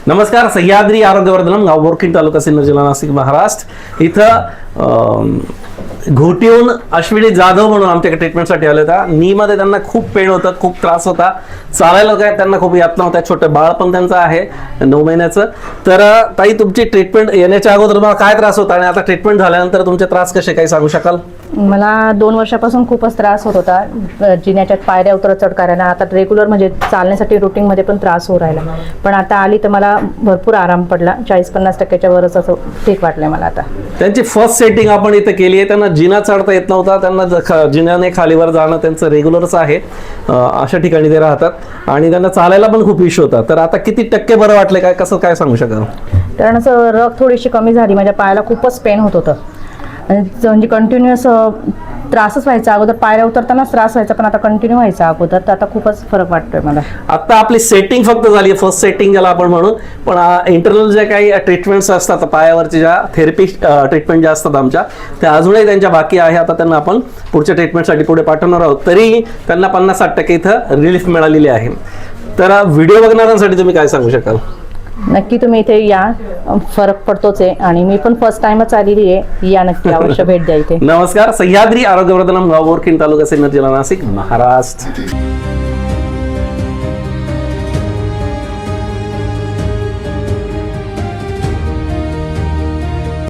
नमस्कार. सह्याद्री आरोग्यवर्धनम, गाव बोरखेड, तालुका सिन्नर, जिल्हा नाशिक, महाराष्ट्र. इथं घोटीहून अश्विनी जाधव म्हणून आमच्याकडे ट्रीटमेंटसाठी आले होता. नीमध्ये त्यांना खूप पेन होतं, खूप त्रास होता, चालायला काय त्यांना खूप यातना होत्या. छोटे बाळ पण त्यांचं आहे 9 महिन्याचं. तर ताई, तुमची ट्रीटमेंट येण्याच्या अगोदर तुम्हाला काय त्रास होता आणि आता ट्रीटमेंट झाल्यानंतर तुमचे त्रास कसे काही सांगू शकाल? मला 2 वर्षापासून खूपच त्रास होत होता. जिन्याच्या पायऱ्या उतर चढ करायला. आता रेग्युलर म्हणजे चालण्यासाठी रुटीन मध्ये पण त्रास होऊ राहिला. पण आता आली तर मला भरपूर आराम पडला. 40-50% वरच असं ठीक वाटलंय मला आता. त्यांची फर्स्ट सेटिंग आपण इथे केली आहे. त्यांना जिना चढता येत नव्हता. त्यांना जिन्याने खालीवर जाणं त्यांचं रेग्युलरच आहे. अशा ठिकाणी ते राहतात आणि त्यांना चालायला पण खूप इश्यू होता. तर आता किती टक्के बरं वाटले, काय कसं काय सांगू शकाल? कारण असं रग थोडीशी कमी झाली. माझ्या पायाला खूपच पेन होत होतं म्हणजे कंटिन्युअस त्रासच व्हायचा. अगोदर पायऱ्या उतरतानाच त्रास व्हायचा, पण आता कंटिन्यू व्हायचा अगोदर. तर आता खूपच फरक वाटतोय मला. आता आपली सेटिंग फक्त झाली, फर्स्ट सेटिंग ज्याला आपण म्हणून. पण इंटरनल ज्या काही ट्रीटमेंट्स असतात, पायावरच्या ज्या थेरपी ट्रीटमेंट ज्या असतात आमच्या, त्या अजूनही त्यांच्या बाकी आहे. आता त्यांना आपण पुढच्या ट्रीटमेंटसाठी पुढे पाठवणार आहोत. तरी त्यांना 50-60% इथं रिलीफ मिळालेली आहे. तर व्हिडिओ बघणाऱ्यांसाठी तुम्ही काय सांगू शकाल? नक्की तुम्ही इथे या, फरक पडतोच आहे. आणि मी पण फर्स्ट टाइमच आलेली आहे. या नक्की, अवश्य भेट द्या इथे. नमस्कार. सह्याद्री आरोग्यवर्धनम, गाव बोरखेड, तालुका सिन्नर, जिल्हा नाशिक, महाराष्ट्र.